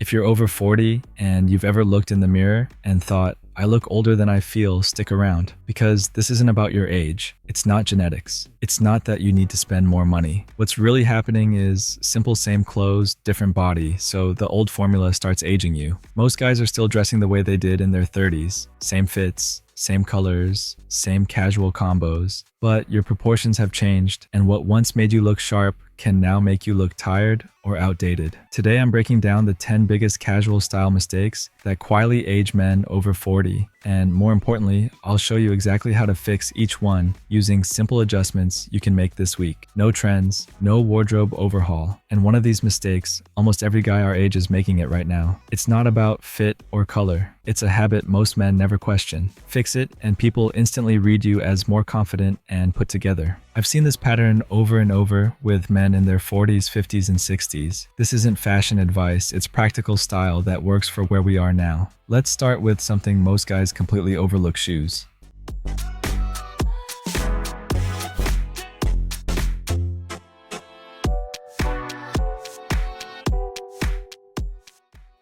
If you're over 40 and you've ever looked in the mirror and thought, I look older than I feel, stick around, because this isn't about your age. It's not genetics. It's not that you need to spend more money. What's really happening is simple same clothes, different body, so the old formula starts aging you. Most guys are still dressing the way they did in their 30s. Same fits, same colors, same casual combos, but your proportions have changed, and what once made you look sharp can now make you look tired or outdated. Today I'm breaking down the 10 biggest casual style mistakes that quietly age men over 40, and more importantly, I'll show you exactly how to fix each one using simple adjustments you can make this week. No trends, no wardrobe overhaul, and one of these mistakes, almost every guy our age is making it right now. It's not about fit or color. It's a habit most men never question. Fix it, and people instantly read you as more confident and put together. I've seen this pattern over and over with men in their 40s, 50s, and 60s. This isn't fashion advice, it's practical style that works for where we are now. Let's start with something most guys completely overlook: shoes.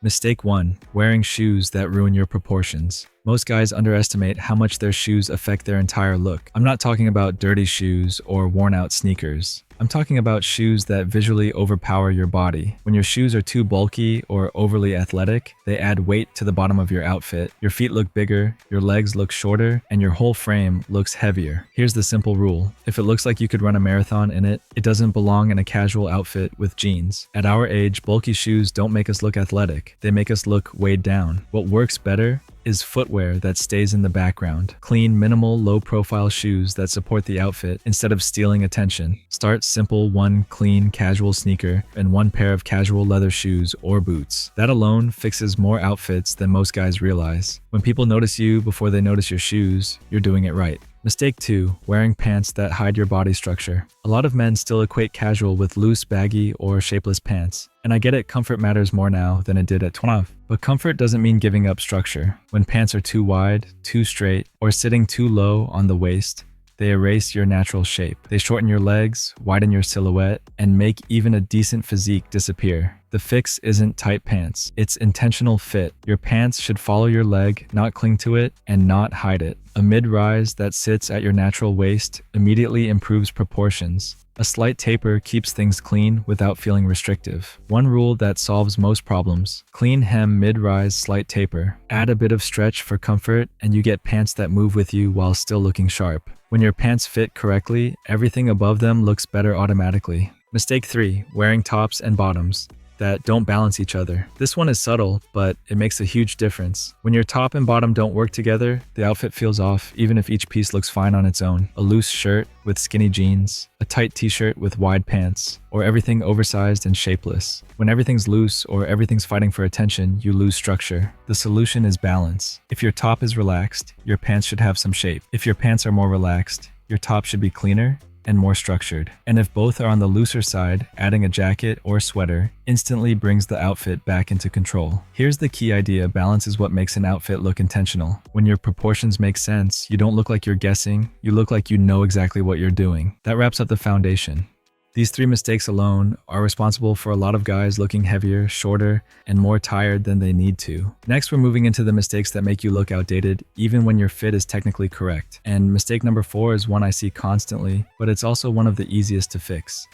Mistake 1. Wearing shoes that ruin your proportions. Most guys underestimate how much their shoes affect their entire look. I'm not talking about dirty shoes or worn-out sneakers. I'm talking about shoes that visually overpower your body. When your shoes are too bulky or overly athletic, they add weight to the bottom of your outfit. Your feet look bigger, your legs look shorter, and your whole frame looks heavier. Here's the simple rule. If it looks like you could run a marathon in it, it doesn't belong in a casual outfit with jeans. At our age, bulky shoes don't make us look athletic. They make us look weighed down. What works better is footwear that stays in the background. Clean, minimal, low-profile shoes that support the outfit instead of stealing attention. Start simple: one clean, casual sneaker and one pair of casual leather shoes or boots. That alone fixes more outfits than most guys realize. When people notice you before they notice your shoes, you're doing it right. Mistake 2. Wearing pants that hide your body structure. A lot of men still equate casual with loose, baggy, or shapeless pants. And I get it, comfort matters more now than it did at 12. But comfort doesn't mean giving up structure. When pants are too wide, too straight, or sitting too low on the waist, they erase your natural shape. They shorten your legs, widen your silhouette, and make even a decent physique disappear. The fix isn't tight pants, it's intentional fit. Your pants should follow your leg, not cling to it, and not hide it. A mid-rise that sits at your natural waist immediately improves proportions. A slight taper keeps things clean without feeling restrictive. One rule that solves most problems: clean hem, mid-rise, slight taper. Add a bit of stretch for comfort, and you get pants that move with you while still looking sharp. When your pants fit correctly, everything above them looks better automatically. Mistake 3. Wearing tops and bottoms that don't balance each other. This one is subtle, but it makes a huge difference. When your top and bottom don't work together, the outfit feels off, even if each piece looks fine on its own. A loose shirt with skinny jeans, a tight t-shirt with wide pants, or everything oversized and shapeless. When everything's loose or everything's fighting for attention, you lose structure. The solution is balance. If your top is relaxed, your pants should have some shape. If your pants are more relaxed, your top should be cleaner and more structured. And if both are on the looser side, adding a jacket or sweater instantly brings the outfit back into control. Here's the key idea: balance is what makes an outfit look intentional. When your proportions make sense, you don't look like you're guessing, you look like you know exactly what you're doing. That wraps up the foundation. These 3 mistakes alone are responsible for a lot of guys looking heavier, shorter, and more tired than they need to. Next, we're moving into the mistakes that make you look outdated, even when your fit is technically correct. And mistake number 4 is one I see constantly, but it's also one of the easiest to fix.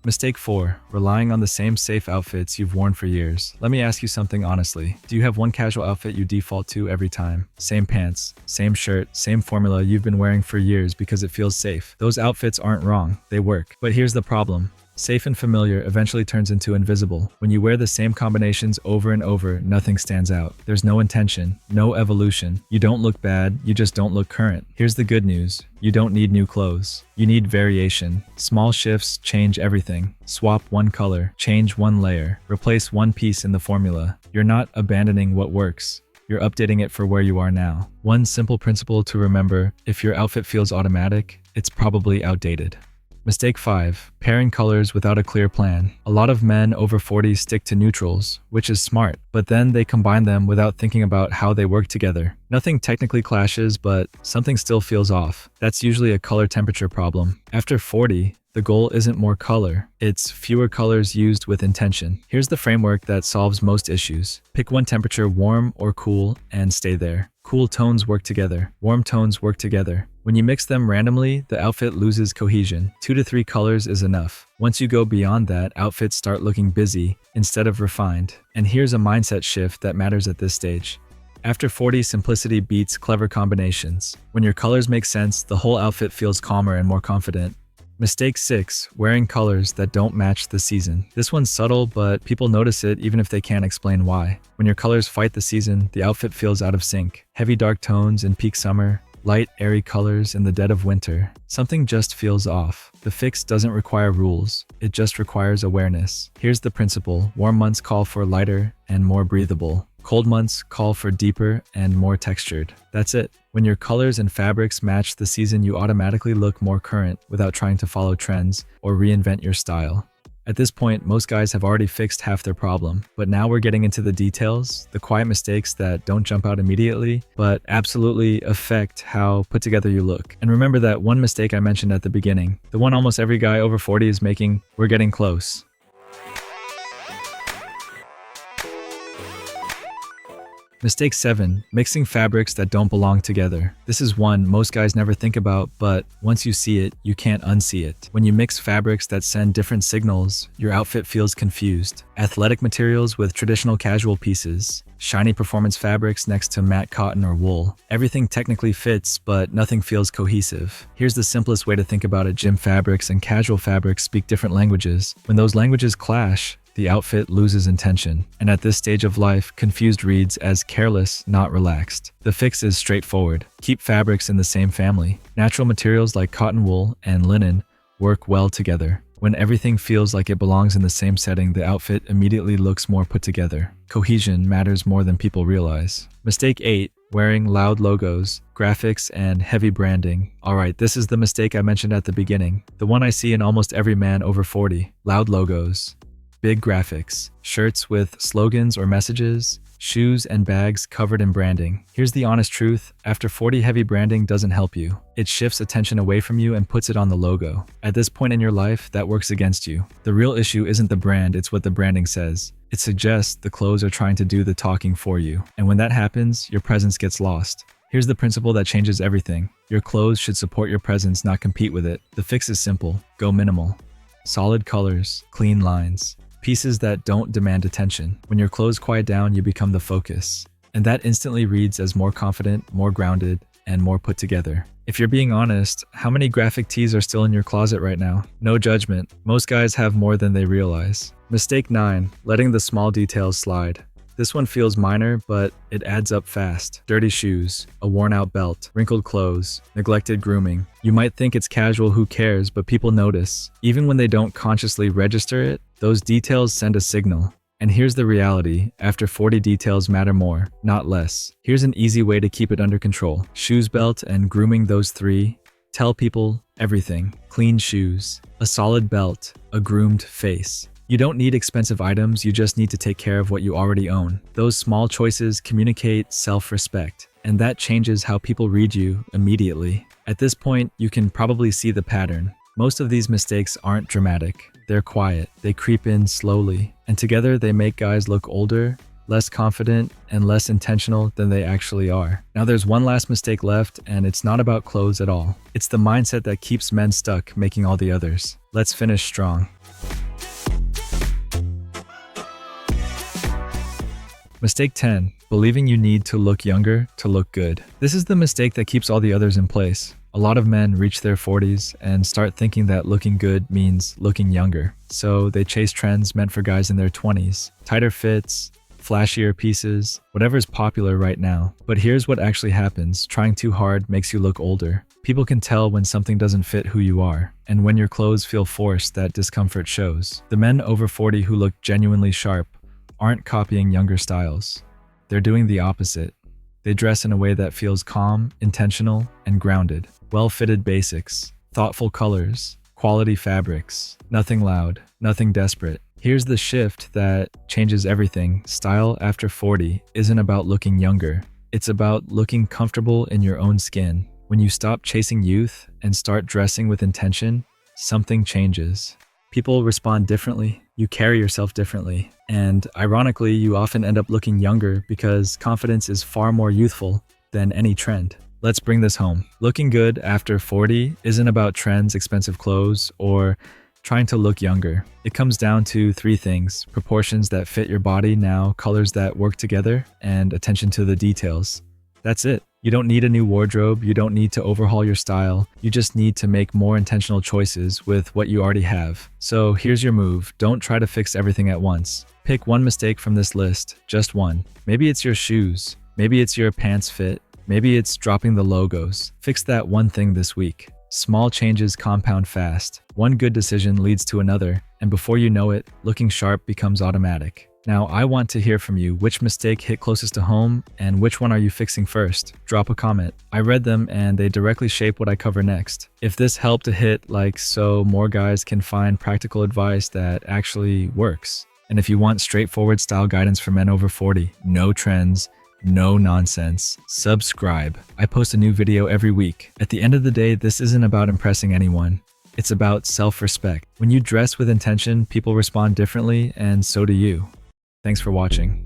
Mistake 4. Relying on the same safe outfits you've worn for years. Let me ask you something honestly. Do you have one casual outfit you default to every time? Same pants, same shirt, same formula you've been wearing for years because it feels safe. Those outfits aren't wrong, they work. But here's the problem. Safe and familiar eventually turns into invisible. When you wear the same combinations over and over, nothing stands out. There's no intention, no evolution. You don't look bad, you just don't look current. Here's the good news. You don't need new clothes. You need variation. Small shifts change everything. Swap one color, change one layer, replace one piece in the formula. You're not abandoning what works. You're updating it for where you are now. One simple principle to remember: if your outfit feels automatic, it's probably outdated. Mistake 5. Pairing colors without a clear plan. A lot of men over 40 stick to neutrals, which is smart, but then they combine them without thinking about how they work together. Nothing technically clashes, but something still feels off. That's usually a color temperature problem. After 40, The goal isn't more color, it's fewer colors used with intention. Here's the framework that solves most issues. Pick one temperature, warm or cool, and stay there. Cool tones work together. Warm tones work together. When you mix them randomly, the outfit loses cohesion. 2 to 3 colors is enough. Once you go beyond that, outfits start looking busy instead of refined. And here's a mindset shift that matters at this stage. After 40, simplicity beats clever combinations. When your colors make sense, the whole outfit feels calmer and more confident. Mistake 6, wearing colors that don't match the season. This one's subtle, but people notice it even if they can't explain why. When your colors fight the season, the outfit feels out of sync. Heavy dark tones in peak summer, light, airy colors in the dead of winter. Something just feels off. The fix doesn't require rules, it just requires awareness. Here's the principle. Warm months call for lighter and more breathable. Cold months call for deeper and more textured. That's it. When your colors and fabrics match the season, you automatically look more current without trying to follow trends or reinvent your style. At this point, most guys have already fixed half their problem, but now we're getting into the details, the quiet mistakes that don't jump out immediately, but absolutely affect how put together you look. And remember that one mistake I mentioned at the beginning, the one almost every guy over 40 is making: we're getting close. Mistake 7, mixing fabrics that don't belong together. This is one most guys never think about, but once you see it, you can't unsee it. When you mix fabrics that send different signals, your outfit feels confused. Athletic materials with traditional casual pieces, shiny performance fabrics next to matte cotton or wool. Everything technically fits, but nothing feels cohesive. Here's the simplest way to think about it. Gym fabrics and casual fabrics speak different languages. When those languages clash, the outfit loses intention. And at this stage of life, confused reads as careless, not relaxed. The fix is straightforward. Keep fabrics in the same family. Natural materials like cotton wool and linen work well together. When everything feels like it belongs in the same setting, the outfit immediately looks more put together. Cohesion matters more than people realize. Mistake 8, wearing loud logos, graphics, and heavy branding. Alright, this is the mistake I mentioned at the beginning. The one I see in almost every man over 40. Loud logos. Big graphics, shirts with slogans or messages, shoes and bags covered in branding. Here's the honest truth, after 40, heavy branding doesn't help you. It shifts attention away from you and puts it on the logo. At this point in your life, that works against you. The real issue isn't the brand, it's what the branding says. It suggests the clothes are trying to do the talking for you. And when that happens, your presence gets lost. Here's the principle that changes everything. Your clothes should support your presence, not compete with it. The fix is simple. Go minimal. Solid colors, clean lines. Pieces that don't demand attention. When your clothes quiet down, you become the focus. And that instantly reads as more confident, more grounded, and more put together. If you're being honest, how many graphic tees are still in your closet right now? No judgment. Most guys have more than they realize. Mistake 9, letting the small details slide. This one feels minor, but it adds up fast. Dirty shoes, a worn-out belt, wrinkled clothes, neglected grooming. You might think it's casual, who cares, but people notice. Even when they don't consciously register it, those details send a signal. And here's the reality, after 40, details matter more, not less. Here's an easy way to keep it under control. Shoes, belt, and grooming, those 3. Tell people everything. Clean shoes, a solid belt, a groomed face. You don't need expensive items, you just need to take care of what you already own. Those small choices communicate self-respect, and that changes how people read you immediately. At this point, you can probably see the pattern. Most of these mistakes aren't dramatic. They're quiet, they creep in slowly, and together they make guys look older, less confident, and less intentional than they actually are. Now there's one last mistake left, and it's not about clothes at all. It's the mindset that keeps men stuck, making all the others. Let's finish strong. Mistake 10, believing you need to look younger to look good. This is the mistake that keeps all the others in place. A lot of men reach their 40s and start thinking that looking good means looking younger. So they chase trends meant for guys in their 20s. Tighter fits, flashier pieces, whatever's popular right now. But here's what actually happens. Trying too hard makes you look older. People can tell when something doesn't fit who you are. And when your clothes feel forced, that discomfort shows. The men over 40 who look genuinely sharp aren't copying younger styles. They're doing the opposite. They dress in a way that feels calm, intentional, and grounded. Well-fitted basics, thoughtful colors, quality fabrics, nothing loud, nothing desperate. Here's the shift that changes everything. Style after 40 isn't about looking younger. It's about looking comfortable in your own skin. When you stop chasing youth and start dressing with intention, something changes. People respond differently, you carry yourself differently, and ironically, you often end up looking younger because confidence is far more youthful than any trend. Let's bring this home. Looking good after 40 isn't about trends, expensive clothes, or trying to look younger. It comes down to three things: proportions that fit your body now, colors that work together, and attention to the details. That's it. You don't need a new wardrobe, you don't need to overhaul your style, you just need to make more intentional choices with what you already have. So here's your move: don't try to fix everything at once. Pick one mistake from this list, just one. Maybe it's your shoes, maybe it's your pants fit, maybe it's dropping the logos. Fix that one thing this week. Small changes compound fast. One good decision leads to another, and before you know it, looking sharp becomes automatic. Now, I want to hear from you. Which mistake hit closest to home, and which one are you fixing first? Drop a comment. I read them, and they directly shape what I cover next. If this helped to hit like so, more guys can find practical advice that actually works. And if you want straightforward style guidance for men over 40, no trends, no nonsense, subscribe. I post a new video every week. At the end of the day, this isn't about impressing anyone. It's about self-respect. When you dress with intention, people respond differently, and so do you. Thanks for watching.